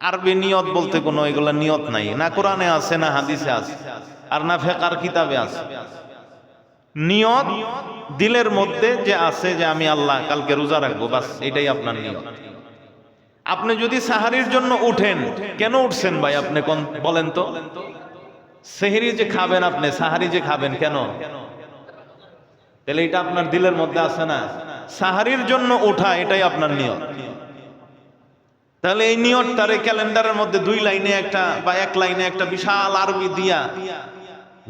আরবি নিয়ত বলতে কোনো এগুলা নিয়ত নাই, না কোরআনে আছে না হাদিসে আছে আর না ফিকহের কিতাবে আছে। নিয়ত দিলের মধ্যে যে আছে যে আমি আল্লাহ কালকে রোজা রাখবো, বাস এটাই আপনার নিয়ত। আপনি যদি সাহারির জন্য উঠেন, কেন উঠছেন ভাই আপনি কোন বলেন তো? সেহরি যে খাবেন আপনি, সাহারি যে খাবেন কেন? তাহলে এটা আপনার দিলের মধ্যে আছে না? সাহারির জন্য ওঠা এটাই আপনার নিয়ত। তাহলে এই নিয়তটারে ক্যালেন্ডারের মধ্যে 2 লাইনে একটা বা 1 লাইনে একটা বিশাল আরবি দিয়া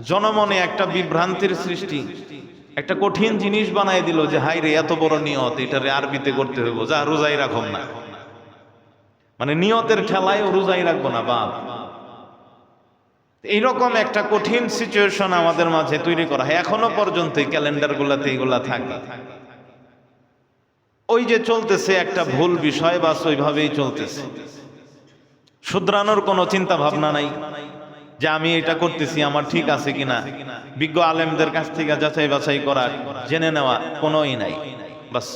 জনমনে একটা বিভ্রান্তির সৃষ্টি, একটা কঠিন জিনিস বানাই দিল যে হাই রে এত বড় নিয়ত, এটারে আরবিতে করতে হইব, যা রোজাই রাখুন না। মানে নিয়তের ঠেলায় রোজাই রাখবো না বাপ। এইরকম একটা কঠিন সিচুয়েশন আমাদের মাঝে তৈরি করা হয়। এখনো পর্যন্ত ক্যালেন্ডার গুলাতে এগুলা থাকে। ওই যে চলতেছে একটা ভুল বিষয়, বাস ওইভাবেই চলতেছে। শুধরানোর কোনো চিন্তা ভাবনা নাই যে আমি এটা করতেছি আমার ঠিক আছে কিনা, বিজ্ঞ আলেমদের কাছ থেকে যাচাই বাছাই করা, জেনে নেওয়া কোনোই নাই। বাস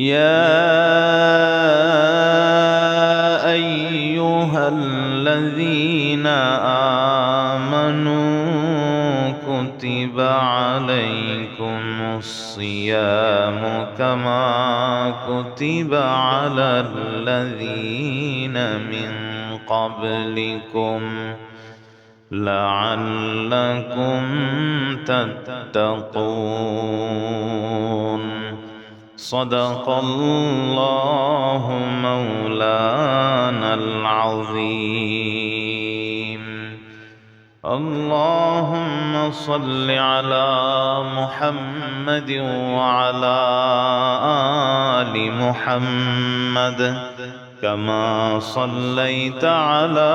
ইয়া আইয়ুহাল্লাযীনা আমানু কুতিবা আলাইকুমুস সিয়ামু কামা কুতিবা আলাল্লাযীনা মিন قبلكم لعلكم تتقون صدق الله مولانا العظيم اللهم صل على محمد وعلى آل محمد كما صليت على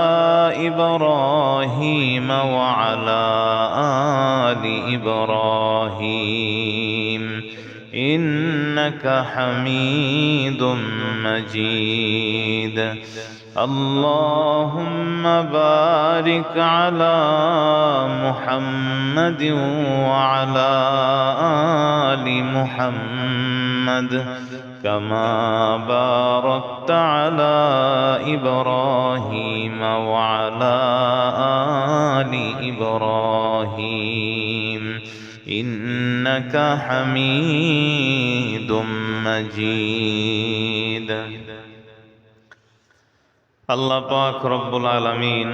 إبراهيم وعلى آل إبراهيم إنك حميد مجيد اللهم بارك على محمد وعلى آل محمد كما باركت على إبراهيم وعلى آل إبراهيم إنك حميد مجيد আল্লাহ পাক রব্বুল আলামিন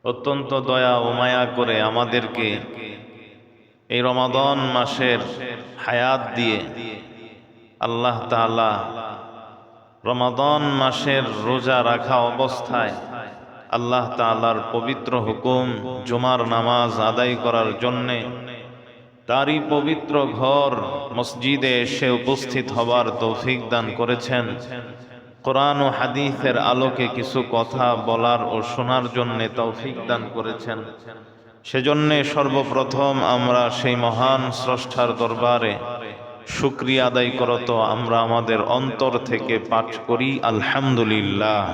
অত্যন্ত দয়া ও মায়া করে আমাদেরকে এই রমাদান মাসের হায়াত দিয়ে আল্লাহ তাআলা রমাদান মাসের রোজা রাখা অবস্থায় আল্লাহ তাআলার পবিত্র হুকুম জুমার নামাজ আদায় করার জন্যে তারই পবিত্র ঘর মসজিদে এসে উপস্থিত হবার তৌফিক দান করেছেন। কোরআন ও হাদিসের আলোকে কিছু কথা বলার ও শোনার জন্যে তৌফিক দান করেছেন। সেজন্যে সর্বপ্রথম আমরা সেই মহান স্রষ্টার দরবারে শুকরিয়া আদায় করত আমরা আমাদের অন্তর থেকে পাঠ করি আলহামদুলিল্লাহ।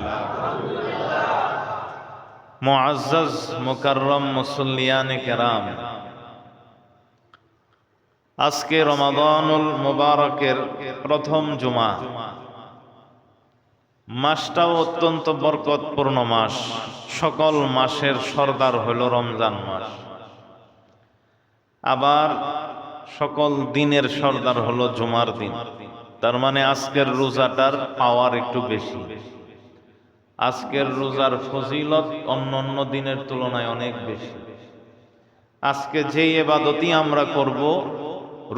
মুআজ্জাজ মুকাররম মুসল্লিয়ানে কেরাম, আজকে রমাদানুল মুবারকের প্রথম জুমা। মাসটাও অত্যন্ত বরকতপূর্ণ মাস। সকল মাসের সর্দার হইল রমজান মাস, আবার সকল দিনের সর্দার হলো জুমার দিন। তার মানে আজকের রোজাটার পাওয়ার একটু বেশি। আজকের রোজার ফজিলত অন্যান্য দিনের তুলনায় অনেক বেশি। আজকে যে ইবাদতই আমরা করব,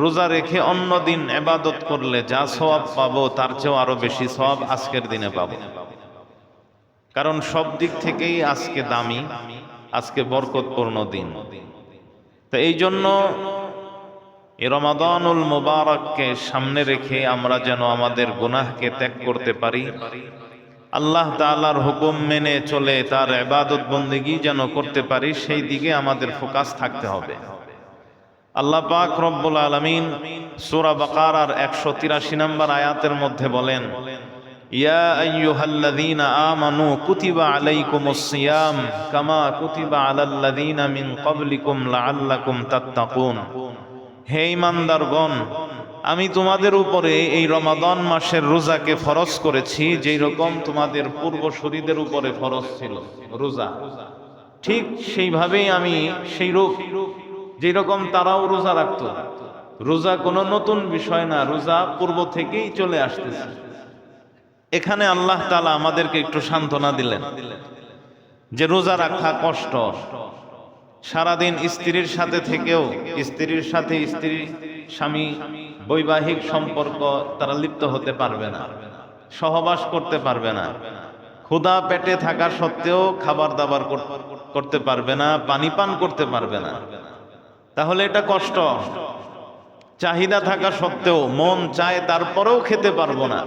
রোজা রেখে অন্য দিন ইবাদত করলে যা সওয়াব পাবো তার চেয়েও আরো বেশি সওয়াব আজকের দিনে পাবো। কারণ সব দিক থেকেই আজকে দামি, আজকে বরকতপূর্ণ দিন। তো এই জন্য এই রমাদানুল মুবারককে সামনে রেখে আমরা যেন আমাদের গুনাহকে ত্যাগ করতে পারি, আল্লাহ তাআলার হুকুম মেনে চলে তার ইবাদত বন্দেগী যেন করতে পারি, সেই দিকে আমাদের ফোকাস থাকতে হবে। আল্লাহ পাক রব্বুল আলামিন সূরা বাকারার 183 নম্বর আয়াতের মধ্যে বলেন, ইয়া আইয়ুহাল্লাযীনা আমানু কুতিবা আলাইকুমুস সিয়াম কামা কুতিবা আলাল্লাযীনা মিন ক্বাবলিকুম লাআল্লাকুম তাত্তাকুন। হে ঈমানদারগণ, আমি তোমাদের উপরে এই রমাদান মাসের রোজাকে ফরজ করেছি যেই রকম তোমাদের পূর্বসূরীদের উপরে ফরজ ছিল রোজা, ঠিক সেইভাবেই আমি সেইরূপ যেই রকম তারাও রোজা রাখত। রোজা কোনো নতুন বিষয় না, রোজা পূর্ব থেকেই চলে আসতেছে। এখানে আল্লাহ তাআলা আমাদেরকে একটু সান্ত্বনা দিলেন যে রোজা রাখা কষ্ট। সারাদিন স্ত্রীর সাথে থেকেও স্ত্রীর সাথে স্ত্রী স্বামী বৈবাহিক সম্পর্ক তারা লিপ্ত হতে পারবে না, সহবাস করতে পারবে না, ক্ষুধা পেটে থাকা সত্ত্বেও খাবার দাবার করতে পারবে না, পানি পান করতে পারবে না। তাহলে এটা কষ্ট। চাহিদা থাকা সত্ত্বেও মন চায় তারপরেও খেতে পারবো না।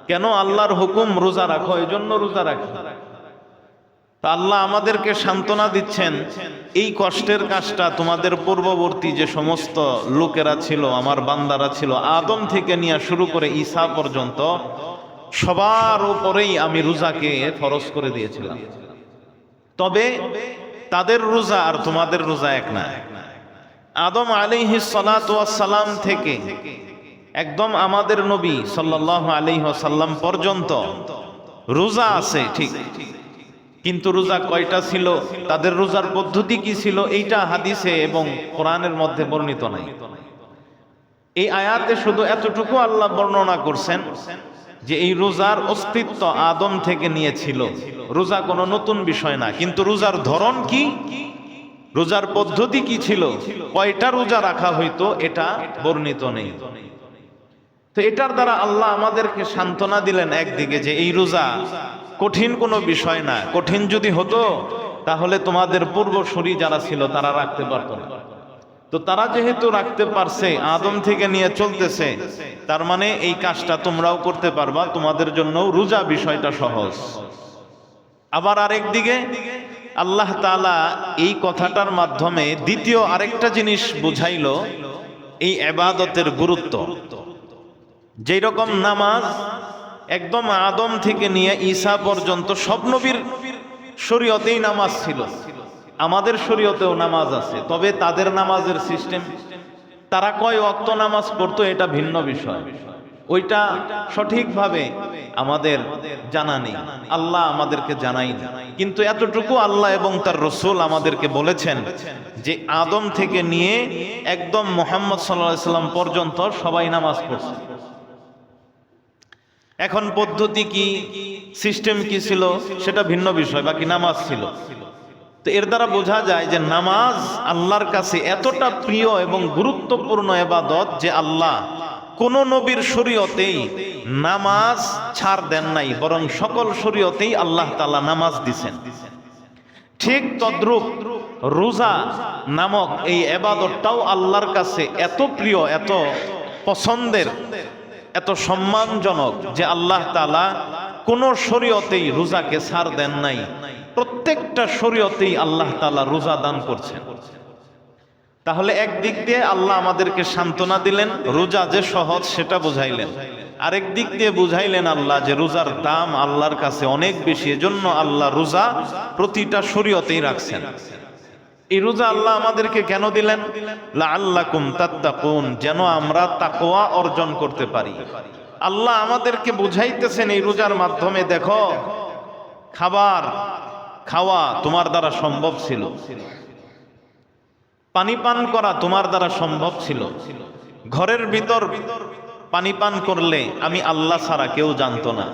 কেন? আল্লাহর হুকুম রোজা রাখো, এই জন্য রোজা রাখি। তা আল্লাহ আমাদেরকে সান্ত্বনা দিচ্ছেন, এই কষ্টের কাজটা তোমাদের পূর্ববর্তী যে সমস্ত লোকেরা ছিল, আমার বান্দারা ছিল, আদম থেকে নিয়ে শুরু করে ঈসা পর্যন্ত সবার উপরেই আমি রোজাকে ফরজ করে দিয়েছিলাম। তবে তাদের রোজা আর তোমাদের রোজা এক না। আদম আলাইহিস সালাতু ওয়াস সালাম থেকে একদম আমাদের নবী সাল্লাল্লাহু আলাইহি ওয়াসাল্লাম পর্যন্ত রোজা আছে ঠিক, কিন্তু রোজা কয়টা ছিল, তাদের রোজার পদ্ধতি কি ছিল, এইটা হাদিসে এবং কোরআনের মধ্যে বর্ণিত নাই। এই আয়াতে শুধু এতটুকু আল্লাহ বর্ণনা করছেন যে এই রোজার অস্তিত্ব আদম থেকে নিয়েছিল। রোজা কোনো নতুন বিষয় না, কিন্তু রোজার ধরন কি, রোজার পদ্ধতি কি ছিল, কয়টা রোজা রাখা হইতো, এটা বর্ণিত নেই। তো এটার দ্বারা আল্লাহ আমাদেরকে সান্ত্বনা দিলেন একদিকে যে এই রোজা কঠিন কোনো বিষয় না। কঠিন যদি হতো তাহলে তোমাদের পূর্বসূরি যারা ছিল তারা রাখতে পারতো না। তো তারা যেহেতু রাখতে পারছে, আদম থেকে নিয়ে চলতেছে, তার মানে এই কাজটা তোমরাও করতে পারবা, তোমাদের জন্য রোজা বিষয়টা সহজ। আবার আরেকদিকে আল্লাহ তাআলা এই কথাটার মাধ্যমে দ্বিতীয় আরেকটা জিনিস বুঝাইল, এই ইবাদতের গুরুত্ব। যেই রকম নামাজ একদম আদম থেকে নিয়ে ঈসা পর্যন্ত সব নবীর শরীয়তেই নামাজ ছিল, আমাদের শরীয়তেও নামাজ আছে। তবে তাদের নামাজের সিস্টেম, তারা কয় ওয়াক্ত নামাজ পড়তো এটা ভিন্ন বিষয়, ওইটা সঠিকভাবে আমাদের জানা নেই, আল্লাহ আমাদেরকে জানাইনি। কিন্তু এতটুকু আল্লাহ এবং তার রসুল আমাদেরকে বলেছেন যে আদম থেকে নিয়ে একদম মুহাম্মদ সাল্লাল্লাহু আলাইহি সাল্লাম পর্যন্ত সবাই নামাজ পড়ছে। এখন পদ্ধতি কি, সিস্টেম কি ছিল সেটা ভিন্ন বিষয়, বাকি নামাজ ছিল। তো এর দ্বারা বোঝা যায় যে নামাজ আল্লাহর কাছে এতটা প্রিয় এবং গুরুত্বপূর্ণ ইবাদত যে আল্লাহ কোন নবীর শরীয়তেই নামাজ ছাড় দেন নাই, বরং সকল শরীয়তেই আল্লাহ তাআলা নামাজ দিছেন। ঠিক তদ্রূপ রোজা নামক এই ইবাদতটাও আল্লাহর কাছে এত প্রিয়, এত পছন্দের, এত সম্মানজনক যে আল্লাহ তাআলা কোন শরীয়তেই রোজাকে ছাড় দেন নাই। প্রত্যেকটা শরীয়তেই আল্লাহ তাআলা রোজা দান করছেন। তাহলে একদিক দিয়ে আল্লাহ আমাদেরকে সান্ত্বনা দিলেন, রোজা যে সহজ সেটা বুঝাইলেন। আরেক দিক দিয়ে বুঝাইলেন আল্লাহ যে রোজার দাম আল্লাহর কাছে অনেক বেশি, এজন্য আল্লাহ রোজা প্রতিটা শরীয়তেই রাখছেন। এই রোজা আল্লাহ আমাদেরকে কেন দিলেন? লাআল্লাকুম তাত্তাকুন, যেন আমরা তাকওয়া অর্জন করতে পারি। আল্লাহ আমাদেরকে বুঝাইতেছেন এই রোজার মাধ্যমে, দেখো খাবার খাওয়া তোমার দ্বারা সম্ভব ছিল, পানি পান করা তোমার দ্বারা সম্ভব ছিল। ঘরের ভিতর পানি পান করলে আমি আল্লাহ ছাড়া কেউ জানতো না।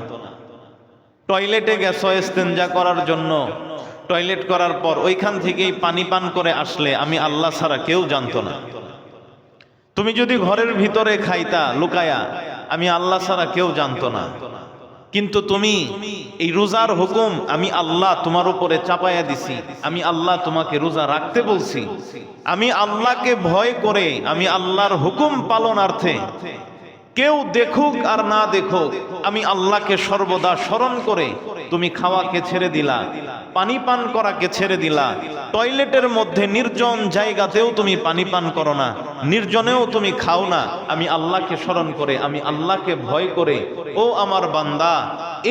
টয়লেটে গেছো ইস্তেঞ্জা করার জন্য, টয়লেট করার পর ওইখান থেকেই পানি পান করে আসলে আমি আল্লাহ ছাড়া কেউ জানতো না। তুমি যদি ঘরের ভিতরে খাইতা লুকায়া, আমি আল্লাহ ছাড়া কেউ জানতো না। কিন্তু তুমি এই রোজার হুকুম আমি আল্লাহ তোমার উপরে চাপাইয়া দিছি, আমি আল্লাহ তোমাকে রোজা রাখতে বলছি। আমি আল্লাহকে ভয় করে, আমি আল্লাহর হুকুম পালনার্থে, কেউ দেখুক আর না দেখুক, আমি আল্লাহকে সর্বদা স্মরণ করে তুমি খাওয়াকে ছেড়ে দিলা, পানি পান করাকে ছেড়ে দিলা। টয়লেটের মধ্যে নির্জন জায়গাতেও তুমি পানি পান করো না, নির্জনেও তুমি খাও না। আমি আল্লাহকে স্মরণ করে, আমি আল্লাহকে ভয় করে, ও আমার বান্দা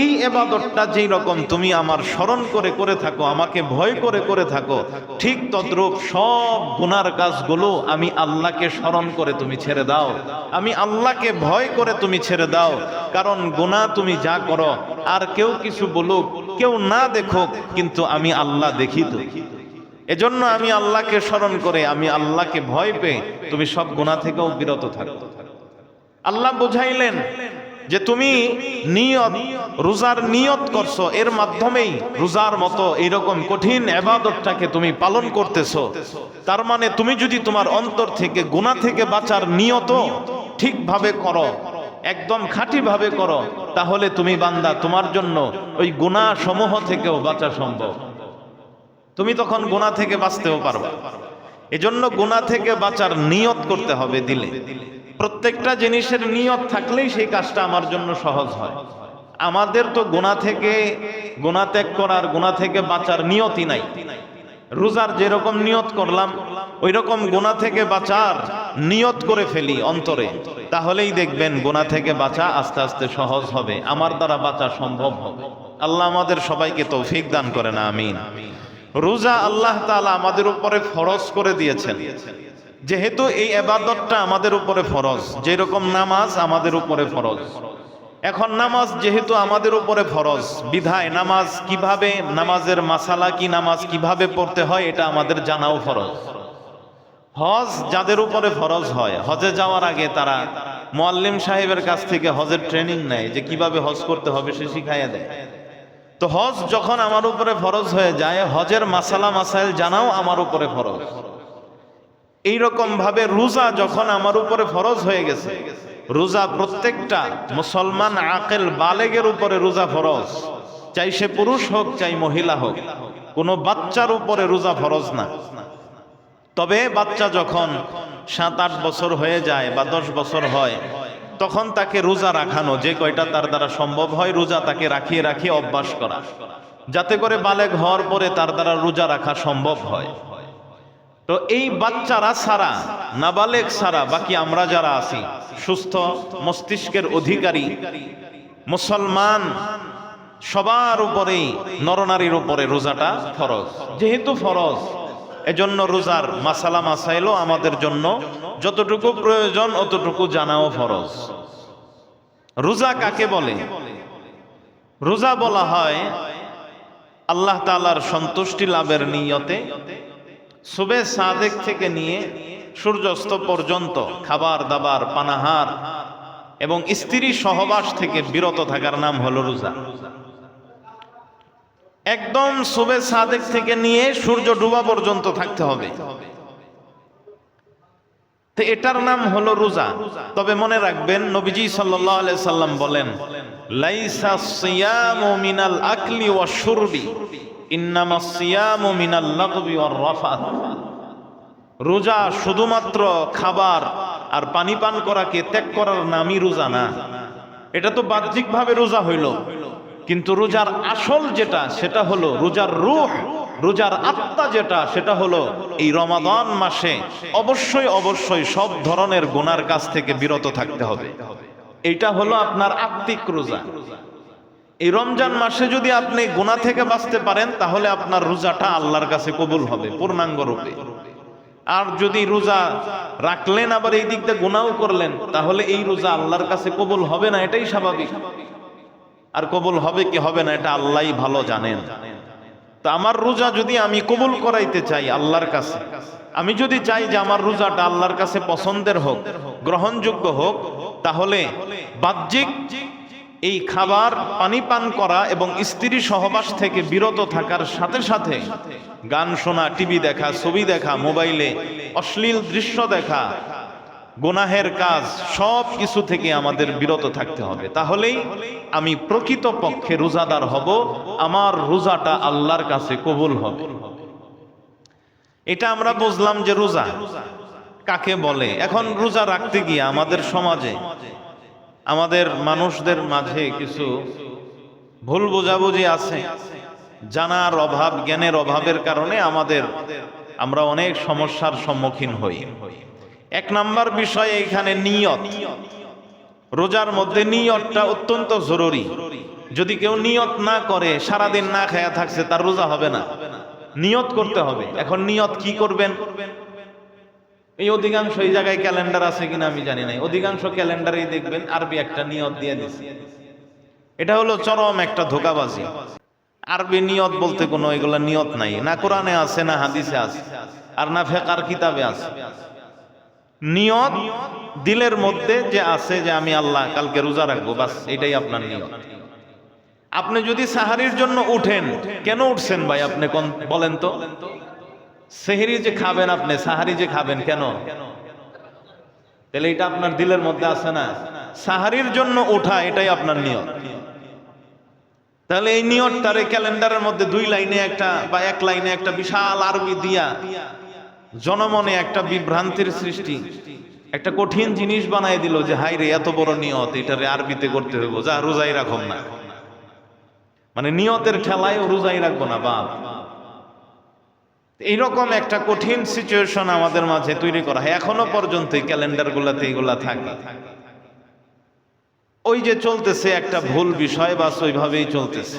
এই ইবাদতটা যেই রকম তুমি আমার স্মরণ করে করে থাকো, আমাকে ভয় করে করে থাকো, ঠিক তদ্রূপ সব গুনার কাজগুলো আমি আল্লাহকে স্মরণ করে তুমি ছেড়ে দাও, আমি আল্লাহকে ভয় করে তুমি ছেড়ে দাও। কারণ গুনাহ তুমি যা করো, আর কেউ কিছু বলুক, কেউ না দেখুক, কিন্তু আমি আল্লাহ দেখি তো। এজন্য আমি আল্লাহকে স্মরণ করে, আমি আল্লাহকে ভয় পেয়ে তুমি সব গুনাহ থেকেও বিরত থাকো। আল্লাহ বুঝাইলেন যে তুমি নিয়ত, রোজার নিয়ত করছো, এর মাধ্যমেই রোজার মতো এইরকম কঠিন ইবাদতটাকে তুমি পালন করতেছো। তার মানে তুমি যদি তোমার অন্তর থেকে গুনাহ থেকে বাঁচার নিয়ত ঠিকভাবে করো, একদম খাঁটি ভাবে করো, তাহলে তুমি বান্দা, তোমার জন্য ওই গুনাহ সমূহ থেকেও বাঁচা সম্ভব। তুমি তখন গুনাহ থেকে বাঁচতেও পারবা। এজন্য গুনাহ থেকে বাঁচার নিয়ত করতে হবে দিলে। প্রত্যেকটা জিনিসের নিয়ত থাকলেই সেই কাজটা আমার জন্য সহজ হয়। আমাদের তো গুনাহ থেকে, গুনাহ ত্যাগ করার, গুনাহ থেকে বাঁচার নিয়তই নাই। রোজার যেরকম নিয়ত করলাম, ওই রকম গুনাহ থেকে বাঁচার নিয়ত করে ফেলি অন্তরে, তাহলেই দেখবেন গুনাহ থেকে বাঁচা আস্তে আস্তে সহজ হবে, আমার দ্বারা বাঁচা সম্ভব হবে। আল্লাহ আমাদের সবাইকে তৌফিক দান করেন, আমিন। রোজা আল্লাহ তাআলা আমাদের উপরে ফরজ করে দিয়েছেন। যেহেতু এই ইবাদতটা আমাদের উপরে ফরজ, যেরকম নামাজ আমাদের উপরে ফরজ। এখন নামাজ যেহেতু আমাদের উপরে ফরজ, বিধায় নামাজ কিভাবে, নামাজের মাসালা কি, নামাজ কিভাবে পড়তে হয়, এটা আমাদের জানাও ফরজ। হজ যাদের উপরে ফরজ হয়, হজে যাওয়ার আগে তারা মুআল্লিম সাহেবের কাছ থেকে হজের ট্রেনিং নেয়, যে কিভাবে হজ করতে হবে সে শিখাইয়া দেয়। তো হজ যখন আমার উপরে ফরজ হয়ে যায়, হজের মাসালা মাসাইল জানাও আমার উপরে ফরজ। এইরকম ভাবে রোজা যখন আমার উপরে ফরজ হয়ে গেছে, রোজা প্রত্যেকটা মুসলমান আকেল বালেগের উপরে রোজা ফরজ, চাই সে পুরুষ হোক চাই মহিলা হোক, কোনো বাচ্চার উপরে রোজা ফরজ না। তবে বাচ্চা যখন 7-8 বছর হয়ে যায় বা 10 বছর হয়, তখন তাকে রোজা রাখানো, যে কয়টা তার দ্বারা সম্ভব হয়, রোজা তাকে রাখিয়ে রাখিয়ে অভ্যাস করা, যাতে করে বালেগ হওয়ার পরে তার দ্বারা রোজা রাখা সম্ভব হয়। তো এই বাচ্চারা ছাড়া, নাবালেগ ছাড়া বাকি আমরা যারা আছি, সুস্থ মস্তিষ্কের অধিকারী মুসলমান, সবার উপরেই, নরনারীর উপরে রোজাটা ফরজ। যেহেতু ফরজ, এজন্য রোজার মাসালা মাসাইলও আমাদের জন্য যতটুকু প্রয়োজন অতটুকু জানাও ফরজ। রোজা কাকে বলে? রোজা বলা হয় আল্লাহ তাআলার সন্তুষ্টি লাভের নিয়তে সুবে সাদেক থেকে নিয়ে সূর্যাস্ত পর্যন্ত খাবার দাবার, পানাহার এবং স্ত্রী সহবাস থেকে বিরত থাকার নাম হলো রোজা। একদম সুবে সাদেক থেকে নিয়ে সূর্য ডুবা পর্যন্ত থাকতে হবে, তো এটার নাম হলো রোজা। তবে মনে রাখবেন, নবীজি সাল্লাল্লাহু আলাইহি সাল্লাম বলেন, লাইসা সিয়ামু মিনাল আকলি ওয়াশ শুরবি, ইন্নামাস সিয়ামু মিনাল লাগবি ওয়ার রাফাত। রোজা শুধুমাত্র খাবার আর পানি পান করাকে ত্যাগ করার নামই রোজা না। এটা তো বাহ্যিকভাবে রোজা হইল, কিন্তু রোজার আসল যেটা, সেটা হলো রোজার রূহ, রোজার আত্মা যেটা, সেটা হলো এই রমাদান মাসে অবশ্যই অবশ্যই সব ধরনের গুনার কাছ থেকে বিরত থাকতে হবে। এইটা হলো আপনার আত্মিক রোজা। এই রমজান মাসে যদি আপনি গুনাহ থেকে বাঁচতে পারেন, তাহলে আপনার রোজাটা আল্লাহর কাছে কবুল হবে পূর্ণাঙ্গ রূপে। আর যদি রোজা রাখলেন আবার এই দিক দিয়ে গুনাহও করলেন, তাহলে এই রোজা আল্লাহর কাছে কবুল হবে না, এটাই স্বাভাবিক। আর কবুল হবে কি হবে না এটা আল্লাহই ভালো জানেন। তো আমার রোজা যদি আমি কবুল করাইতে চাই আল্লাহর কাছে, আমি যদি চাই যে আমার রোজাটা আল্লাহর কাছে পছন্দের হোক, গ্রহণযোগ্য হোক, তাহলে বাহ্যিক এই খাবার পানি পান করা এবং স্ত্রী সহবাস থেকে বিরত থাকার সাথে সাথে গান শোনা, টিভি দেখা, ছবি দেখা, মোবাইলে অশ্লীল দৃশ্য দেখা, গুনাহের কাজ, সব কিছু থেকে আমাদের বিরত থাকতে হবে। তাহলেই আমি প্রকৃত পক্ষে রোজাদার হব, আমার রোজাটা আল্লাহর কাছে কবুল হবে। এটা আমরা বুঝলাম যে রোজা কাকে বলে। এখন রোজা রাখতে গিয়ে আমাদের সমাজে, আমাদের মানুষদের মাঝে কিছু ভুল বোঝাবুঝি আছে। জানার অভাব, জ্ঞানের অভাবের কারণে আমরা অনেক সমস্যার সম্মুখীন হই। এক নাম্বার বিষয় এইখানে নিয়ত। রোজার মধ্যে নিয়তটা অত্যন্ত জরুরি। যদি কেউ নিয়ত না করে, সারাদিন না খায়া থাকছে, তার রোজা হবে না। নিয়ত করতে হবে। এখন নিয়ত কি করবেন? এই অধিকাংশ এই জায়গায় ক্যালেন্ডার আছে কিনা আমি জানি না, অধিকাংশ ক্যালেন্ডারেই দেখবেন আরবি একটা নিয়ত দিয়ে দিচ্ছে। এটা হলো চরম একটা ধোঁকাবাজি। আরবি নিয়ত বলতে কোনো এগুলা নিয়ত নাই, না কোরআনে আছে, না হাদিসে আছে, আর না ফিকহের কিতাবে আছে। নিয়ত দিলের মধ্যে যে আছে যে আমি আল্লাহ কালকে রোজা রাখবো, বাস এটাই আপনার নিয়ত। আপনি যদি সাহারির জন্য উঠেন, কেন উঠছেন ভাই আপনি বলেন তো? সেহরি যে খাবেন আপনি, সাহারি যে খাবেন, কেন? তাহলে এটা আপনার দিলের মধ্যে আছে না? সাহারির জন্য ওঠা এটাই আপনার নিয়ত। তাহলে এই নিয়তটারে ক্যালেন্ডারের মধ্যে 2 লাইনে একটা বা 1 লাইনে একটা বিশাল আরবি দিয়া জনমনে একটা বিভ্রান্তির সৃষ্টি, একটা কঠিন জিনিস বানাই দিল যে হাই রে এত বড় নিয়ত, এটারে আরবিতে করতে হইব, যা রোজাই রাখুন না। মানে নিয়তের ঠেলায় রোজাই রাখবো না বাপ। এইরকম একটা কঠিন সিচুয়েশন আমাদের মাঝে তৈরি করা হয়। এখনো পর্যন্ত এই ক্যালেন্ডার গুলাতে এগুলা থাকে। ওই যে চলতেছে একটা ভুল বিষয়, বাস ওইভাবেই চলতেছে।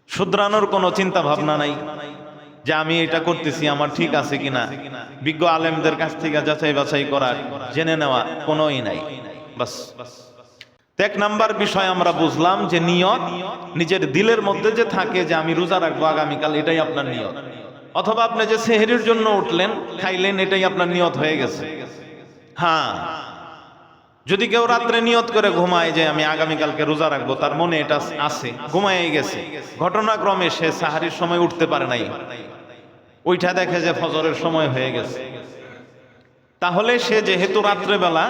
শুধরানোর কোনো চিন্তা ভাবনা নাই যে আমি এটা করতেছি আমার ঠিক আছে কিনা, বিজ্ঞ আলেমদের কাছ থেকে যাচাই বাছাই করা, জেনে নেওয়া কোনোই নাই। বাস 1 নাম্বার বিষয় আমরা বুঝলাম যে নিয়ত নিজের দিলের মধ্যে যে থাকে যে আমি রোজা রাখবো আগামীকাল, এটাই আপনার নিয়ত। অথবা আপনি যে সেহরির জন্য উঠলেন, খাইলেন, এটাই আপনার নিয়ত হয়ে গেছে। হ্যাঁ, যদি কেউ রাত্রে নিয়ত করে ঘুমায় যে আমি আগামীকালকে রোজা রাখবো, তার মনে এটা আছে, ঘুমায় গেছে, ঘটনাক্রমে সে সাহারির সময় উঠতে পারে নাই, ওইটা দেখে যে ফজরের সময় হয়ে গেছে, তাহলে সে যেহেতু রাত্রেবেলা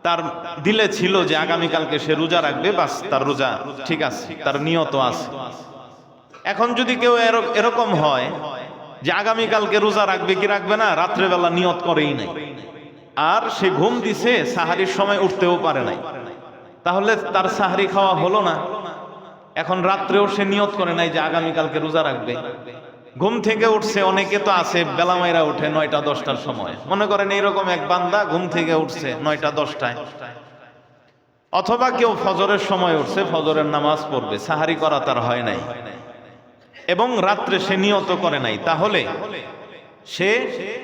তার দিলে ছিল যে আগামীকালকে সে রোজা রাখবে, বাস তার রোজা ঠিক আছে, তার নিয়ত আছে। এখন যদি কেউ এরকম হয় যে আগামীকালকে রোজা রাখবে কি রাখবে না, রাত্রেবেলা নিয়ত করেই নাই, আর সে ঘুম দিছে, সাহারির সময় উঠতেও পারে নাই, তাহলে তার সাহারি খাওয়া হলো না। এখন রাত্রেও সে নিয়ত করে নাই যে আগামীকালকে রোজা রাখবে, ঘুম থেকে উঠছে। অনেকে তো আছে বেলা মাইরা উঠে 9টা 10টার সময়, মনে করেন এইরকম এক বান্দা ঘুম থেকে উঠছে 9টা 10টায়, অথবা কেউ ফজরের সময় উঠছে, ফজরের নামাজ পড়বে, সাহারি করা তার হয় নাই এবং রাত্রে সে নিয়ত করে নাই, তাহলে সে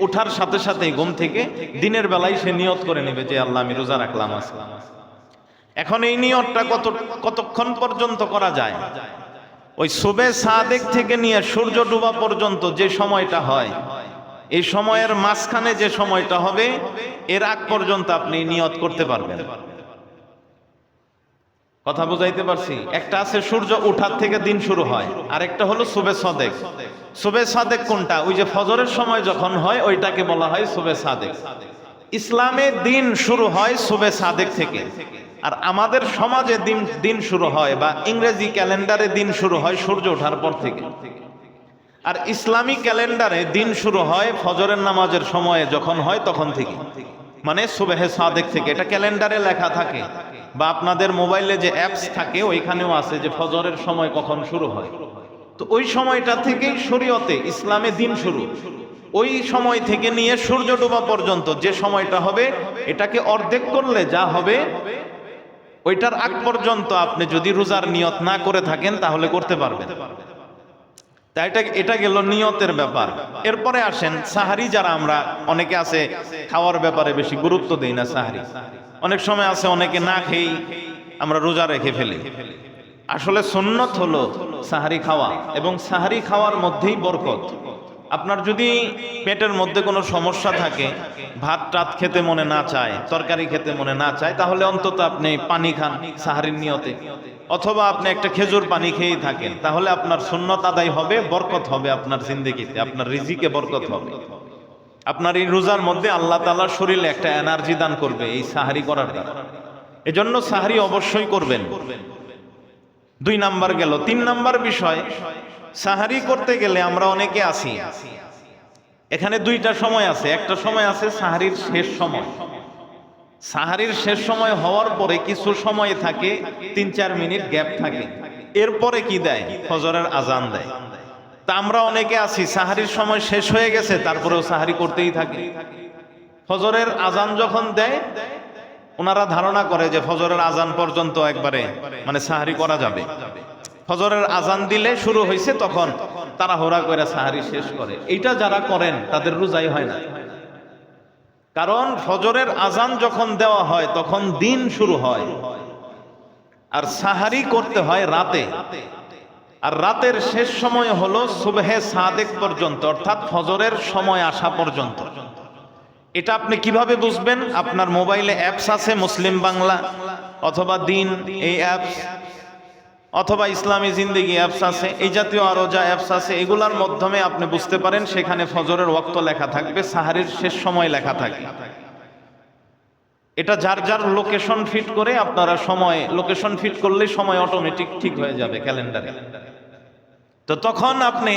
উঠার সাথে সাথে ঘুম থেকে দিনের বেলায় সে নিয়ত করে নেবে যে আল্লাহ আমি রোজা রাখলাম আজকে। এখন এই নিয়তটা কতক্ষণ পর্যন্ত করা যায়? ওই সুবে সাদেক থেকে নিয়ে সূর্য ডুবা পর্যন্ত যে সময়টা হয়, এই সময়ের মাঝখানে যে সময়টা হবে, এর আগ পর্যন্ত আপনি নিয়ত করতে পারবেন। কথা বুঝাইতে পারছি? একটা আছে সূর্য ওঠার থেকে দিন শুরু হয়, আর একটা হলো সুবে সাদেক। সুবে সাদেক কোনটা? ওই যে ফজরের সময় যখন হয় ওইটাকে বলা হয় সুবে সাদেক। ইসলামে দিন শুরু হয় সুবে সাদেক থেকে, আর আমাদের সমাজে দিন শুরু হয় বা ইংরেজি ক্যালেন্ডারে দিন শুরু হয় সূর্য ওঠার পর থেকে। আর ইসলামী ক্যালেন্ডারে দিন শুরু হয় ফজরের নামাজের সময়ে যখন হয় তখন থেকে, মানে সুবেহে সাদেক থেকে। এটা ক্যালেন্ডারে লেখা থাকে, বা আপনাদের মোবাইলে যে অ্যাপস থাকে ওইখানেও আছে যে ফজরের সময় কখন শুরু হয়। তো ওই সময়টা থেকেই শরীয়তে ইসলামে দিন শুরু। ওই সময় থেকে নিয়ে সূর্য ডোবা পর্যন্ত যে সময়টা হবে, এটাকে অর্ধেক করলে যা হবে, ওইটার আগ পর্যন্ত আপনি যদি রোজার নিয়ত না করে থাকেন তাহলে করতে পারবেন। তাই এটা গেল নিয়তের ব্যাপার। এরপরে আসেন সাহারি। যারা আমরা অনেকে আছে খাওয়ার ব্যাপারে বেশি গুরুত্ব দেই না, সাহারি অনেক সময় আছে অনেকে না খেয়েই আমরা রোজা রেখে ফেলি। আসলে সুন্নত হলো সাহারি খাওয়া, এবং সাহারি খাওয়ার মধ্যেই বরকত। আপনার যদি পেটের মধ্যে কোনো সমস্যা থাকে, ভাত টাত খেতে মনে না চায়, তরকারি খেতে মনে না চায়, তাহলে অন্তত আপনি পানি খান সাহারির নিয়তে, অথবা আপনি একটা খেজুর পানি খেয়েই থাকেন, তাহলে আপনার সুন্নত আদায় হবে, বরকত হবে আপনার জিন্দেগিতে, আপনার রিজিকে বরকত হবে। আপনার এই রোজার মধ্যে আল্লাহ তাআলা শরীরে একটা এনার্জি দান করবে এই সাহারি করার দ্বারা। এজন্য সাহারি অবশ্যই করবেন। 2 নাম্বার গেল। 3 নাম্বার বিষয়, সাহারি করতে গেলে আমরা অনেকে আছি, এখানে 2টা সময় আছে। একটা সময় আছে সাহারির শেষ সময়। সাহারির শেষ সময় হওয়ার পরে কিছু সময় থাকে, 3-4 মিনিট গ্যাপ থাকে, এরপরে কি দেয়? ফজরের আজান দেয়। তা আমরা অনেকে আছি সাহারির সময় শেষ হয়ে গেছে, তারপরেও সাহারি করতেই থাকে। ফজরের আজান যখন দেয় ওনারা ধারণা করে যে ফজরের আজান পর্যন্ত একবারে মানে সাহারি করা যাবে। ফজরের আজান দিলে শুরু হয়েছে তখন তাড়াহুড়া করে সাহারি শেষ করে। এইটা যারা করেন তাদের রোজাই হয় না। কারণ ফজরের আজান যখন দেওয়া হয় তখন দিন শুরু হয়, আর সাহারি করতে হয় রাতে। আর রাতের শেষ সময় হলো সুবহে সাদেক পর্যন্ত, অর্থাৎ ফজরের সময় আসা পর্যন্ত। এটা আপনি কিভাবে বুঝবেন? আপনার মোবাইলে অ্যাপস আছে, মুসলিম বাংলা অথবা দিন এই অ্যাপস, অথবা ইসলামী জিন্দেগি অ্যাপস আছে, এই জাতীয় আরো যা অ্যাপস আছে, এগুলার মাধ্যমে আপনি বুঝতে পারেন। সেখানে ফজরের ওয়াক্ত লেখা থাকবে, সাহারির শেষ সময় লেখা থাকে। এটা যার যার লোকেশন ফিট করে আপনারা সময় লোকেশন ফিট করলে সময় অটোমেটিক ঠিক হয়ে যাবে ক্যালেন্ডারে। তো তখন আপনি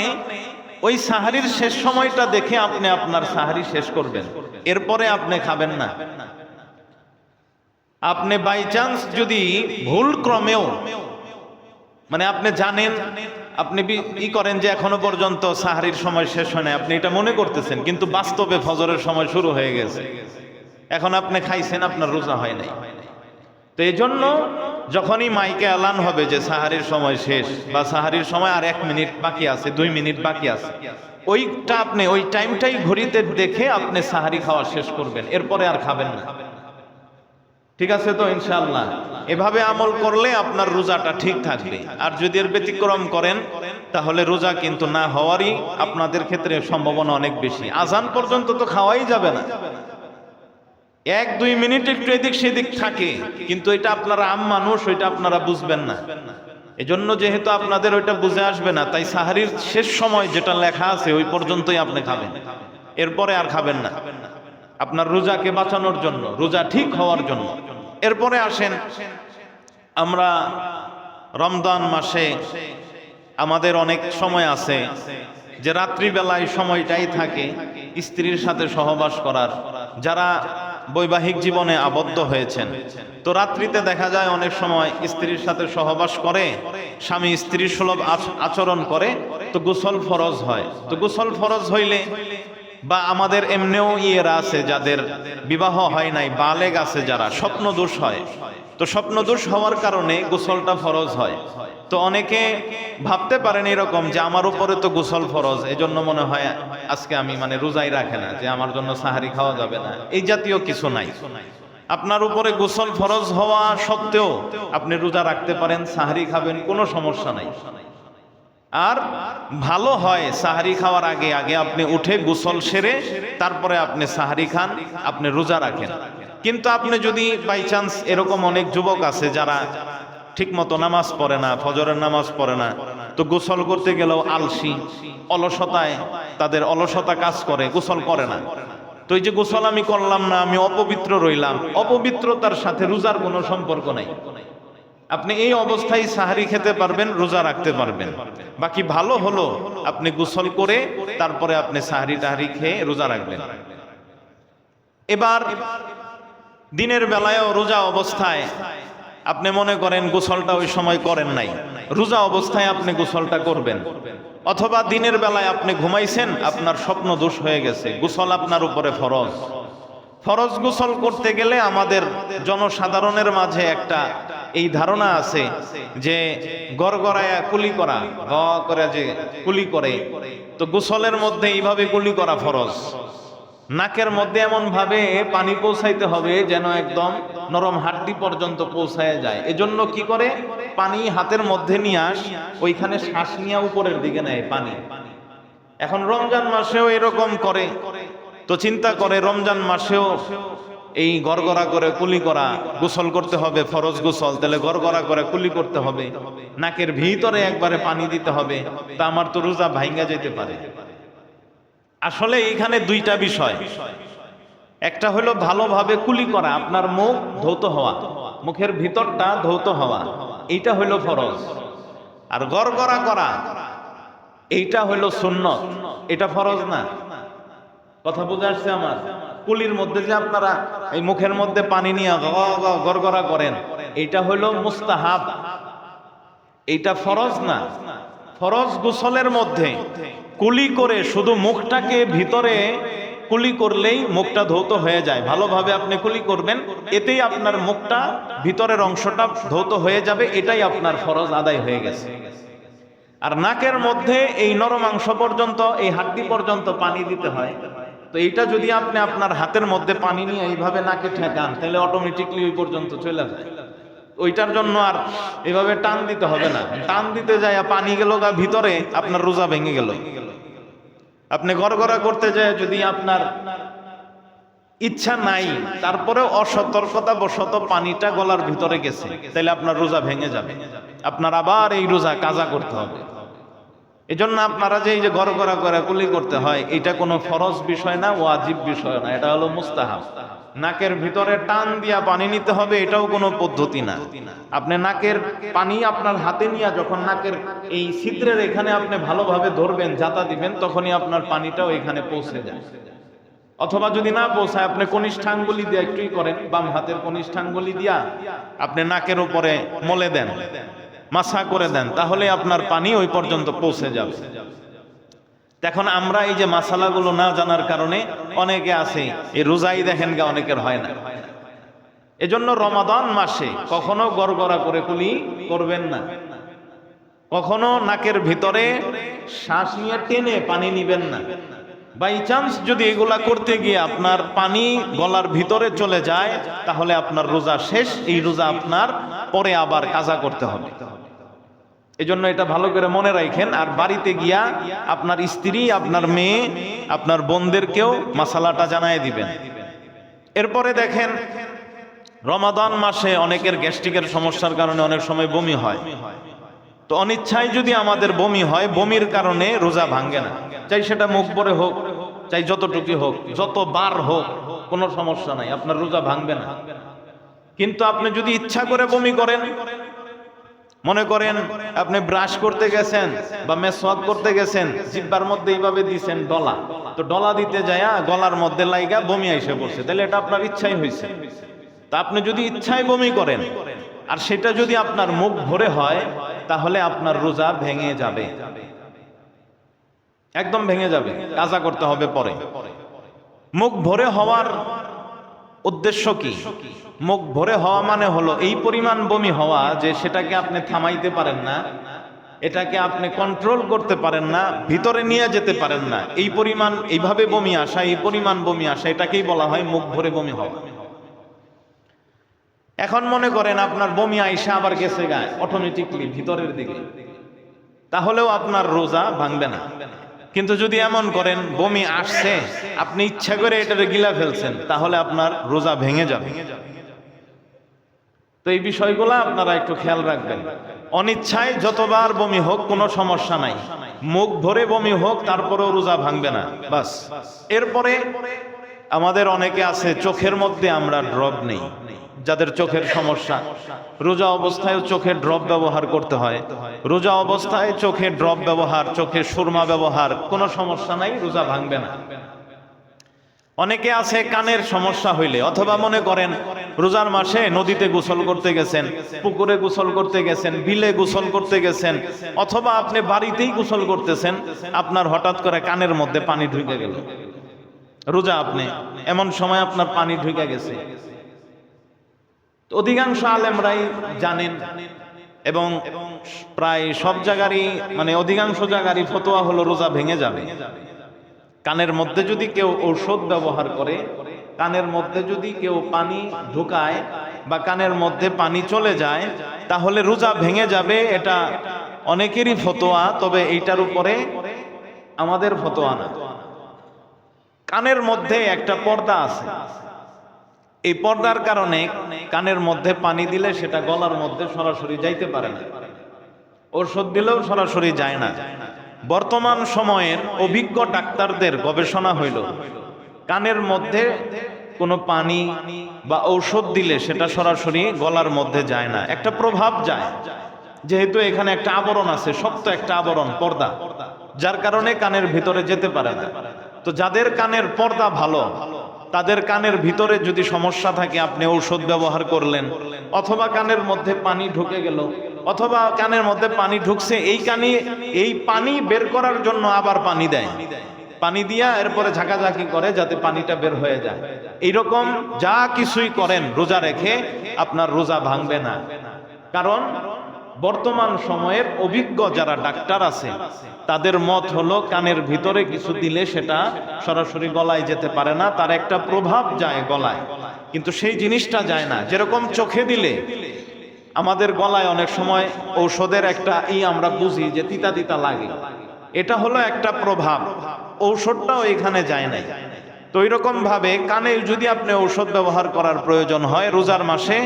ওই সাহারির শেষ সময়টা দেখে আপনি আপনার সাহারি শেষ করবেন, এরপরে আপনি খাবেন না। আপনি বাই চান্স যদি ভুল ক্রমেও মানে আপনি জানেন, আপনি ই করেন যে এখনো পর্যন্ত সাহারির সময় শেষ হয় না, আপনি এটা মনে করতেছেন, কিন্তু বাস্তবে ফজরের সময় শুরু হয়ে গেছে, এখন আপনি খাইছেন, আপনার রোজা হয় নাই। তো এই জন্য যখনই মাইকে এলান হবে যে সাহারির সময় শেষ বা সাহারির সময় আর 1 মিনিট বাকি আছে, 2 মিনিট বাকি আছে, ওইটা আপনি ওই টাইমটাই ঘড়িতে দেখে আপনি সাহারি খাওয়া শেষ করবেন, এরপরে আর খাবেন না। ঠিক আছে তো ইনশাআল্লাহ? এভাবে আমল করলে আপনার রোজাটা ঠিক থাকবে। আর যদি এর ব্যতিক্রম করেন তাহলে রোজা কিন্তু না হওয়ারই আপনাদের ক্ষেত্রে সম্ভাবনা অনেক বেশি। আজান পর্যন্ত তো খাওয়াই যাবে না, 1-2 মিনিট একটু এদিক সেদিক থাকে, কিন্তু এটা আপনারা আম মানুষ, ওইটা আপনারা বুঝবেন না। এজন্য যেহেতু আপনাদের ওইটা বুঝে আসবে না, তাই সাহারির শেষ সময় যেটা লেখা আছে ওই পর্যন্তই আপনি খাবেন, এরপরে আর খাবেন না, আপনার রোজাকে বাঁচানোর জন্য, রোজা ঠিক হওয়ার জন্য। এরপরে আসেন, আমরা রমজান মাসে আমাদের অনেক সময় আছে যে রাত্রিবেলায় সময়টাই থাকে স্ত্রীর সাথে সহবাস করার। যারা বৈবাহিক জীবনে আবদ্ধ হয়েছেন, তো রাত্রিতে দেখা যায় অনেক সময় স্ত্রীর সাথে সহবাস করে, স্বামী স্ত্রীর সুলভ আচরণ করে, তো গোসল ফরজ হয়। তো গোসল ফরজ হইলে, বা আমাদের এমনিও ইয়েরা আছে যাদের বিবাহ হয় নাই, বালেগ আছে যারা, স্বপ্ন দোষ হয়, তো স্বপ্ন দোষ হওয়ার কারণে গোসলটা ফরজ হয়। তো অনেকে ভাবতে পারেন এরকম যে আমার উপরে তো গোসল ফরজ, এজন্য মনে হয় আজকে আমি মানে রোজাই রাখে না, যে আমার জন্য সাহারি খাওয়া যাবে না, এই জাতীয় কিছু নাই। আপনার উপরে গোসল ফরজ হওয়া সত্ত্বেও আপনি রোজা রাখতে পারেন, সাহারি খাবেন, কোনো সমস্যা নাই। আর ভালো হয় সাহারি খাওয়ার আগে আগে আপনি উঠে গোসল সেরে তারপরে আপনি সাহারি খান, আপনি রোজা রাখেন। কিন্তু আপনি যদি বাই চান্স, এরকম অনেক যুবক আছে যারা ঠিক মতো নামাজ পড়ে না, ফজরের নামাজ পড়ে না, তো গোসল করতে গেলেও আলসি, অলসতায় তাদের অলসতা কাজ করে, গোসল করে না। তো এই যে গোসল আমি করলাম না, আমি অপবিত্র রইলাম, অপবিত্রতার সাথে রোজার কোনো সম্পর্ক নাই। আপনি এই অবস্থায় সাহারি খেতে পারবেন, রোজা রাখতে পারবেন। বাকি ভালো হলো আপনি গোসল করে তারপরে আপনি সাহারি টাহারি খেয়ে রোজা রাখবেন। এবার দিনের বেলায়ও রোজা অবস্থায় আপনি মনে করেন গোসলটা ওই সময় করেন নাই, রোজা অবস্থায় আপনি গোসলটা করবেন। অথবা দিনের বেলায় আপনি ঘুমাইছেন, আপনার স্বপ্ন দোষ হয়ে গেছে, গোসল আপনার উপরে ফরজ। ফরজ গোসল করতে গেলে আমাদের জনসাধারণের মাঝে একটা এই ধারণা আছে যে গড়গড়ায়া কুলি করা, গ করে যে কুলি করে, তো গোসলের মধ্যে এইভাবে কুলি করা ফরজ। নাকের মধ্যে এমন ভাবে পানি পৌঁছাইতে হবে যেন একদম নরম হাড্ডি পর্যন্ত পৌঁছায় যায়। এজন্য কি করে, পানি হাতের মধ্যে নিয়ে ওইখানে শ্বাস নিয়ে উপরের দিকে নেয় পানি। এখন রমজান মাসেও এরকম করে, তো চিন্তা করে রমজান মাসেও এই গড়গড়া করে কুলি করা, গোসল করতে হবে ফরজ গোসল, তাহলে গড়গড়া করে কুলি করতে হবে, নাকের ভিতরে একবারে পানি দিতে হবে, তা আমার তো রোজা ভাঙ্গা যেতে পারে। আসলে এইখানে দুইটা বিষয়, একটা হলো ভালোভাবে কুলি করা, আপনার মুখ ধৌত হওয়া, মুখের ভিতরটা ধৌত হওয়া, এইটা হলো ফরজ। আর গড়গড়া করা এইটা হলো সুন্নত, এটা ফরজ না। কথা বুঝে আসছে আমার? কুলির মধ্যে যে আপনারা এই মুখের মধ্যে পানি নিয়ে গড়গড়া করেন, এইটা হলো মুস্তাহাব, এইটা ফরজ না। ফরজ গোসলের মধ্যে কুলি করে শুধু মুখটাকে ভিতরে কুলি করলেই মুখটা ধৌত হয়ে যায়। ভালোভাবে আপনি কুলি করবেন, এতেই আপনার মুখটা ভিতরের অংশটা ধৌত হয়ে যাবে, এটাই আপনার ফরজ আদায় হয়ে গেছে। আর নাকের মধ্যে এই নরমাংস পর্যন্ত, এই হাড্ডি পর্যন্ত পানি দিতে হয়। তো এইটা যদি আপনি আপনার হাতের মধ্যে পানি নিয়ে এইভাবে নাকে ঠেকান, তাহলে অটোমেটিকলি ওই পর্যন্ত চলে যায়। ওইটার জন্য আর এইভাবে টান দিতে হবে না। টান দিতে যায় পানি গেল গা ভিতরে, আপনার রোজা ভেঙে গেল। আপনি গড়গড়া করতে যায়, যদি আপনার ইচ্ছা নাই তারপরেও অসতর্কতা বশত পানিটা গলার ভিতরে গেছে, তাহলে আপনার রোজা ভেঙে যাবে। আপনার আবার এই রোজা কাজা করতে হবে। এজন্য আপনারা যে এই যে গড়গড়া করে কুলি করতে হয়, এটা কোনো ফরজ বিষয় না, ওয়াজিব বিষয় না, এটা হলো মুস্তাহাব। নাকের ভিতরে টান দিয়া পানি নিতে হবে, এটাও কোনো পদ্ধতি না। আপনি নাকের পানি আপনার হাতে নিয়ে যখন নাকের এই ছিদ্রের এখানে আপনি ভালোভাবে ধরবেন, জাতা দিবেন, তখনই আপনার পানিটাও এখানে পৌঁছে যায়। অথবা যদি না পৌঁছায়, আপনি কনিষ্ঠাঙ্গুলি দিয়ে একটুই করেন, বাম হাতের কনিষ্ঠাঙ্গুলি দিয়া আপনি নাকের উপরে মলে দেন, মাসা করে দেন, তাহলে আপনার পানি ওই পর্যন্ত পৌঁছে যাবে। এখন আমরা এই যে মাসালাগুলো না জানার কারণে অনেকে আছে এই রোজাই দেখেন গা অনেকের হয় না। এজন্য রমাদান মাসে কখনো গড়গড়া করে কুলি করবেন না, কখনো নাকের ভিতরে শ্বাস নিয়ে টেনে পানি নিবেন না। বাই চান্স যদি এগুলা করতে গিয়ে আপনার পানি গলার ভিতরে চলে যায়, তাহলে আপনার রোজা শেষ। এই রোজা আপনার পরে আবার কাজা করতে হবে। এজন্য এটা ভালো করে মনে রাখেন। আর বাড়িতে গিয়া আপনার স্ত্রী, আপনার মেয়ে, আপনার বোনদেরকেও মাসালাটা জানায় দিবেন। এরপরে দেখেন, রমাদান মাসে অনেকের গ্যাস্ট্রিকের সমস্যার কারণে অনেক সময় বমি হয়। তো অনিচ্ছায় যদি আমাদের বমি হয়, বমির কারণে রোজা ভাঙ্গে না। চাই সেটা মুখ ভরে হোক, চাই যতটুকু হোক, যতবার হোক, কোনো সমস্যা নাই, আপনার রোজা ভাঙবে না। কিন্তু আপনি যদি ইচ্ছা করে বমি করেন, মনে করেন আপনি ব্রাশ করতে গেছেন বা মেসওয়াক করতে গেছেন, জিহ্বার মধ্যে এইভাবে দিয়েছেন ডলা, তো ডলা দিতে যায় গলার মধ্যে লাইগা বমি এসে পড়ছে, তাহলে এটা আপনার ইচ্ছাই হয়েছে। তা আপনি যদি ইচ্ছায় বমি করেন আর সেটা যদি আপনার মুখ ভরে হয়, তাহলে আপনার রোজা ভেঙে যাবে, একদম ভেঙে যাবে, কাজা করতে হবে পরে। মুখ ভরে হওয়ার উদ্দেশ্য কি? মুখ ভরে হওয়া মানে হলো এই পরিমাণ বমি হওয়া যে সেটাকে আপনি থামাইতে পারেন না, এটাকে আপনি কন্ট্রোল করতে পারেন না, ভিতরে নিয়ে যেতে পারেন না। এই পরিমাণ, এইভাবে বমি আসা, এই পরিমাণ বমি আসা, এটাকেই বলা হয় মুখ ভরে বমি হওয়া। এখন মনে করেন আপনার বমি আইসা আবার গেছে গায়ে অটোমেটিকলি ভিতরের দিকে, তাহলেও আপনার রোজা ভাঙবে না। কিন্তু যদি এমন করেন বমি আসছে, আপনি ইচ্ছা করে এটাকে গিলা ফেলছেন, তাহলে আপনার রোজা ভেঙে যাবে। তো এই বিষয়গুলো আপনারা একটু খেয়াল রাখবেন। অনিচ্ছায় যতবার বমি হোক কোনো সমস্যা নাই, মুখ ভরে বমি হোক তারপরেও রোজা ভাঙবে না, বাস। এরপরে আমাদের অনেকে আছে চোখের মধ্যে আমরা ড্রপ নেই, যাদের চোখের সমস্যা, রোজা অবস্থায় চোখে ড্রপ ব্যবহার করতে হয়। রোজা অবস্থায় চোখে ড্রপ ব্যবহার, চোখে সুরমা ব্যবহার, কোনো সমস্যা নাই, রোজা ভাঙবে না। অনেকে আছে কানের সমস্যা হইলে, অথবা মনে করেন রোজার মাসে নদীতে গোসল করতে গেছেন, পুকুরে গোসল করতে গেছেন, বিলে গোসল করতে গেছেন, অথবা আপনি বাড়িতেই গোসল করতেছেন, আপনার হঠাৎ করে কানের মধ্যে পানি ঢুকে গেল, রোজা আপনি এমন সময় আপনার পানি ঢুকে গেছে। অধিকাংশ আলেমরাই জানেন এবং প্রায় সব জায়গারই, মানে অধিকাংশ জায়গারই ফতোয়া হলো রোজা ভেঙে যাবে। কানের মধ্যে যদি কেউ ঔষধ ব্যবহার করে, কানের মধ্যে যদি কেউ পানি ঢুকায় বা কানের মধ্যে পানি চলে যায়, তাহলে রোজা ভেঙে যাবে। এটা অনেকেরই ফতোয়া, তবে এইটার উপরে আমাদের ফতোয়া না। কানের মধ্যে একটা পর্দা আছে, এই পর্দার কারণে কানের মধ্যে পানি দিলে সেটা গলার মধ্যে সরাসরি যাইতে পারে না, ঔষধ দিলেও সরাসরি যায় না। বর্তমান সময়ের অভিজ্ঞ ডাক্তারদের গবেষণা হইল, কানের মধ্যে কোনো পানি বা ঔষধ দিলে সেটা সরাসরি গলার মধ্যে যায় না, একটা প্রভাব যায়, যেহেতু এখানে একটা আবরণ আছে, শক্ত একটা আবরণ, পর্দা, যার কারণে কানের ভিতরে যেতে পারে না। তো যাদের কানের পর্দা ভালো, তাদের কানের ভিতরে যদি সমস্যা থাকে, আপনি ঔষধ ব্যবহার করলেন, অথবা কানের মধ্যে পানি ঢুকে গেল, অথবা কানের মধ্যে পানি ঢুকছে, এই পানি বের করার জন্য আবার পানি দেয়, পানি দিয়া এরপরে ঝাঁকাঝাঁকি করে যাতে পানিটা বের হয়ে যায়। এইরকম যা কিছুই করেন রোজা রেখে আপনার রোজা ভাঙবে না। কারণ বর্তমান সময়ের অভিজ্ঞ যারা ডাক্তার আছে তাদের মত হলো কানের ভিতরে কিছু দিলে সেটা সরাসরি গলায় যেতে পারে না, তার একটা প্রভাব যায় গলায়, কিন্তু সেই জিনিসটা যায় না। যেরকম চোখে দিলে আমাদের গলায় অনেক সময় ঔষধের একটা আমরা বুঝি যে তিতা তিতা লাগে, এটা হলো একটা প্রভাব, ঔষধটাও এখানে যায় নাই। তো এইরকম ভাবে কানে যদি আপনি ঔষধ ব্যবহার করার প্রয়োজন হয় রোজার মাসে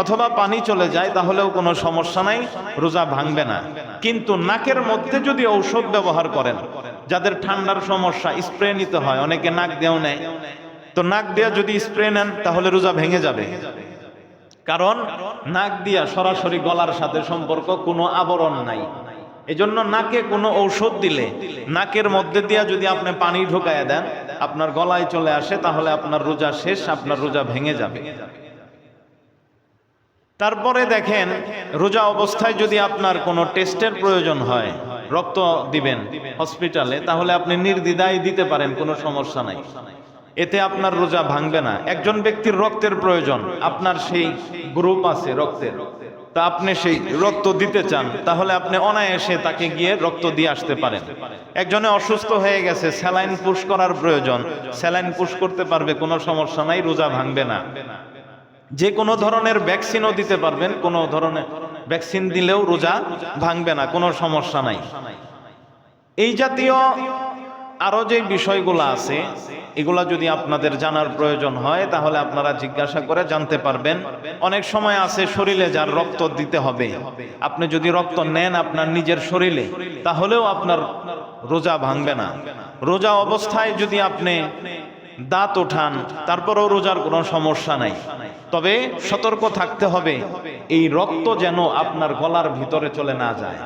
অথবা পানি চলে যায় তাহলেও কোনো সমস্যা নাই, রোজা ভাঙবে না। কিন্তু নাকের মধ্যে যদি ঔষধ ব্যবহার করেন, যাদের ঠান্ডার সমস্যা স্প্রে নিতে হয়, অনেকে নাক দিয়েও নেয়, তো নাক দিয়ে যদি স্প্রে নেন তাহলে রোজা ভেঙে যাবে। কারণ নাক দিয়া সরাসরি গলার সাথে সম্পর্ক, কোনো আবরণ নাই। এজন্য নাকে কোনো ঔষধ দিলে নাকের মধ্যে দিয়া যদি আপনি পানি ঢোকায় দেন আপনার গলায় চলে আসে তাহলে আপনার রোজা শেষ, আপনার রোজা ভেঙে যাবে। তারপরে দেখেন রোজা অবস্থায় যদি আপনার কোনো টেস্টের প্রয়োজন হয়, রক্ত দিবেন হসপিটালে, তাহলে আপনি নির্দ্বিধায় দিতে পারেন, কোনো সমস্যা নাই, এতে আপনার রোজা ভাঙবে না। একজন ব্যক্তির রক্তের প্রয়োজন, আপনার সেই গ্রুপ আছে রক্তের, তা আপনি সেই রক্ত দিতে চান, তাহলে আপনি অনায়াসে তাকে গিয়ে রক্ত দিয়ে আসতে পারেন। একজনে অসুস্থ হয়ে গেছে, স্যালাইন পুশ করার প্রয়োজন, স্যালাইন পুশ করতে পারবে, কোনো সমস্যা নাই, রোজা ভাঙবে না। যে কোনো ধরনের ভ্যাকসিনও দিতে পারবেন, কোনো ধরনের ভ্যাকসিন দিলেও রোজা ভাঙবে না, কোনো সমস্যা নাই। এই জাতীয় আরো যে বিষয়গুলো আছে এগুলা যদি আপনাদের জানার প্রয়োজন হয় তাহলে আপনারা জিজ্ঞাসা করে জানতে পারবেন। অনেক সময় আছে শরীরে যার রক্ত দিতে হবে, আপনি যদি রক্ত নেন আপনার নিজের শরীরে তাহলেও আপনার রোজা ভাঙবে না। রোজা অবস্থায় যদি আপনি দাঁত ওঠান তারপরেও রোজার কোনো সমস্যা নাই, তবে সতর্ক থাকতে হবে এই রক্ত যেন আপনার গলার ভিতরে চলে না যায়।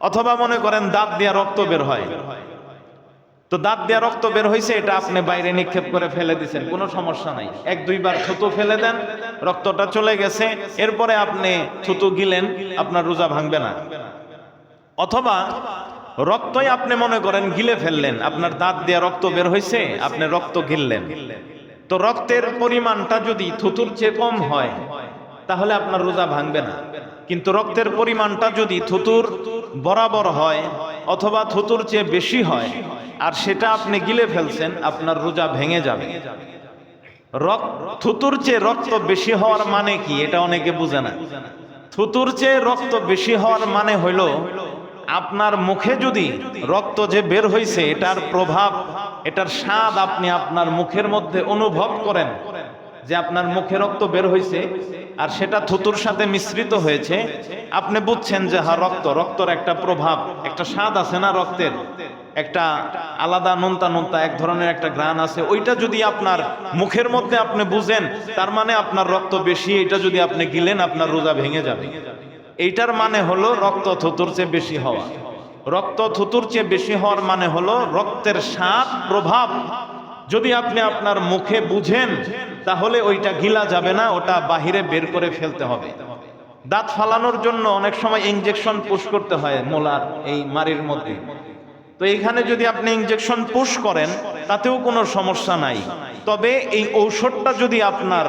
অথবা মনে করেন দাঁত দিয়ে রক্ত বের হয়, তো দাঁত দিয়ে রক্ত বের হয়েছে, এটা আপনি বাইরে নিক্ষেপ করে ফেলে দিচ্ছেন, কোনো সমস্যা নাই, এক দুইবার থুতু ফেলে দেন, রক্তটা চলে গেছে, এরপরে আপনি থুতু গিলেন, আপনার রোজা ভাঙবে না। অথবা রক্তই আপনি মনে করেন গিলে ফেললেন, আপনার দাঁত দিয়ে রক্ত বের হয়েছে, আপনি রক্ত গিললেন, তো রক্তের পরিমাণটা যদি থুতুর চেয়ে কম হয় তাহলে আপনার রোজা ভাঙবে না। কিন্তু রক্তের পরিমাণটা যদি থুতুর বরাবর হয় অথবা থুতুর চেয়ে বেশি হয় আর সেটা আপনি গিলে ফেলছেন, আপনার রোজা ভেঙে যাবে। থুতুর চেয়ে রক্ত বেশি হওয়ার মানে কি, এটা অনেকে বুঝে না। থুতুর চেয়ে রক্ত বেশি হওয়ার মানে হইল আপনার মুখে যদি রক্ত যে বের হয়েছে এটার প্রভাব, এটার স্বাদ আপনি আপনার মুখের মধ্যে অনুভব করেন, যে আপনার মুখে রক্ত বের হয়েছে আর সেটা থুতুর সাথে মিশ্রিত হয়েছে, আপনি বুঝছেন যে হ্যাঁ রক্ত, রক্তর একটা প্রভাব, একটা স্বাদ আছে না রক্তের, একটা আলাদা নোনতা নোনতা এক ধরনের একটা ঘ্রাণ আছে, ওইটা যদি আপনার মুখের মধ্যে আপনি বুঝেন তার মানে আপনার রক্ত বেশি, এটা যদি আপনি গিলেন আপনার রোজা ভেঙে যাবে। এইটার মানে হলো রক্ত থুতুর চেয়ে বেশি হওয়া। রক্ত থুতুর চেয়ে বেশি হওয়ার মানে হলো রক্তের স্বাদ প্রভাব যদি আপনি আপনার মুখে বুঝেন তাহলে ওইটা গিলা যাবে না, ওটা বাহিরে বের করে ফেলতে হবে। দাঁত ফালানোর জন্য অনেক সময় ইনজেকশন পুশ করতে হয় মোলার এই মাড়ির মধ্যে, তো এইখানে যদি আপনি ইনজেকশন পুশ করেন তাতেও কোনো সমস্যা নাই, তবে এই ঔষধটা যদি আপনার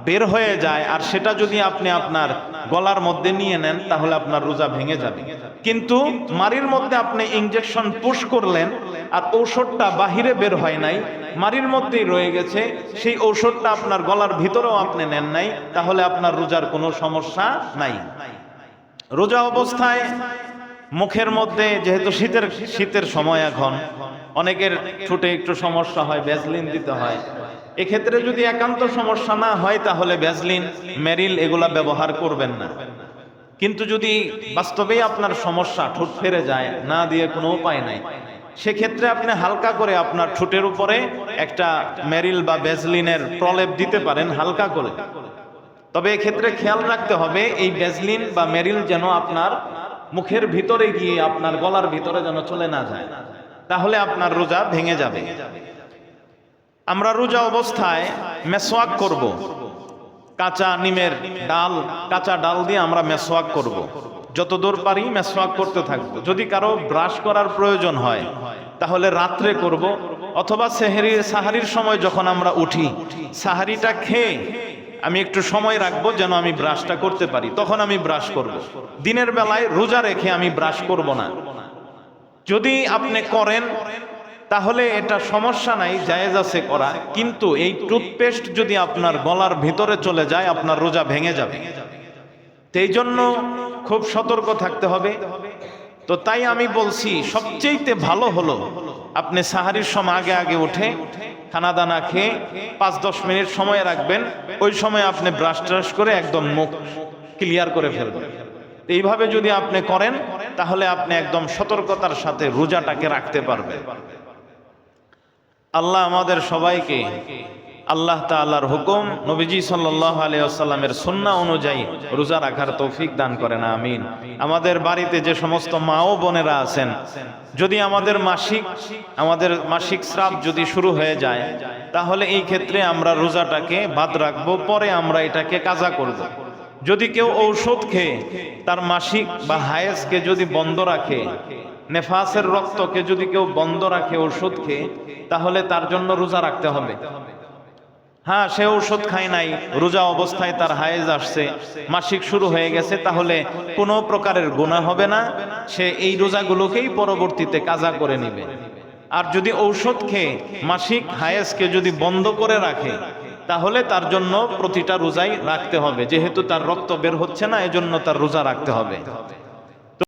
বের হয়ে যায় আর সেটা যদি আপনি আপনার গলার মধ্যে নিয়ে নেন তাহলে আপনার রোজা ভেঙে যাবে। কিন্তু মাড়ির মধ্যে আপনি ইনজেকশন পুশ করলেন আর ঔষধটা বাহিরে বের হয় নাই, মাড়ির মধ্যেই রয়ে গেছে, সেই ঔষধটা আপনার গলার ভিতরেও আপনি নেন নাই, তাহলে আপনার রোজার কোনো সমস্যা নাই। রোজা অবস্থায় মুখের মধ্যে, যেহেতু শীতের সময় এখন অনেকের ঠোঁটে একটু সমস্যা হয়, ভ্যাসলিন দিতে হয়। এক্ষেত্রে যদি একান্ত সমস্যা না হয় তাহলে ভ্যাসলিন, মেরিল এগুলা ব্যবহার করবেন না। কিন্তু যদি বাস্তবেই আপনার সমস্যা, ঠোঁট ফেরে যায়, না দিয়ে কোনো উপায় নাই, সেক্ষেত্রে আপনি হালকা করে আপনার ঠোঁটের উপরে একটা মেরিল বা ভ্যাসলিনের প্রলেপ দিতে পারেন হালকা করে। তবে এক্ষেত্রে খেয়াল রাখতে হবে এই ভ্যাসলিন বা মেরিল যেন আপনার মুখের ভিতরে গিয়ে আপনার গলার ভিতরে যেন চলে না যায়, তাহলে আপনার রোজা ভেঙে যাবে। আমরা রোজা অবস্থায় মেসওয়াক করব, কাঁচা নিমের ডাল, কাঁচা ডাল দিয়ে আমরা মেসওয়াক করব। যতদূর পারি মেসওয়াক করতে থাকবো। যদি কারো ব্রাশ করার প্রয়োজন হয় তাহলে রাত্রে করব, অথবা সাহারির সময় যখন আমরা উঠি সাহারিটা খেয়ে আমি একটু সময় রাখবো যেন আমি ব্রাশটা করতে পারি, তখন আমি ব্রাশ করব। দিনের বেলায় রোজা রেখে আমি ব্রাশ করব না। যদি আপনি করেন তাহলে এটা সমস্যা নাই, জায়েজ আছে করা, কিন্তু এই টুথপেস্ট যদি আপনার গলার ভিতরে চলে যায় আপনার রোজা ভেঙে যাবে। এই জন্য খুব সতর্ক থাকতে হবে। তো তাই আমি বলছি সবচেয়ে ভালো হলো আপনি সাহারির সময় আগে আগে উঠে খানা দানা খেয়ে 5-10 মিনিট সময় রাখবেন, ওই সময় আপনি ব্রাশ ট্রাশ করে একদম মুখ ক্লিয়ার করে ফেলবেন। এইভাবে যদি আপনি করেন তাহলে আপনি একদম সতর্কতার সাথে রোজাটাকে রাখতে পারবেন। আল্লাহ আমাদের সবাইকে আল্লাহ তাআলার হুকুম নবীজি সাল্লাল্লাহু আলাইহি ওয়াসাল্লামের সুন্নাহ অনুযায়ী রোজা রাখার তৌফিক দান করেন, আমিন। আমাদের বাড়িতে যে সমস্ত মা ও বোনেরা আছেন, যদি আমাদের মাসিক স্রাব যদি শুরু হয়ে যায় তাহলে এই ক্ষেত্রে আমরা রোজাটাকে বাদ রাখবো, পরে আমরা এটাকে কাজা করব। যদি কেউ ঔষধ খেয়ে তার মাসিক বা হায়েজকে যদি বন্ধ রাখে, নেফাসের রক্তকে যদি কেউ বন্ধ রাখে ওষুধ খেয়ে, তাহলে তার জন্য রোজা রাখতে হবে। হ্যাঁ, সে ঔষধ খায় নাই, রোজা অবস্থায় তার হায়েজ আসছে, মাসিক শুরু হয়ে গেছে, তাহলে কোনো প্রকারের গুনাহ হবে না, সে এই রোজাগুলোকেই পরবর্তীতে কাজা করে নেবে। আর যদি ঔষধ খেয়ে মাসিক হায়েজকে যদি বন্ধ করে রাখে তাহলে তার জন্য প্রতিটা রোজাই রাখতে হবে, যেহেতু তার রক্ত বের হচ্ছে না, এজন্য তার রোজা রাখতে হবে।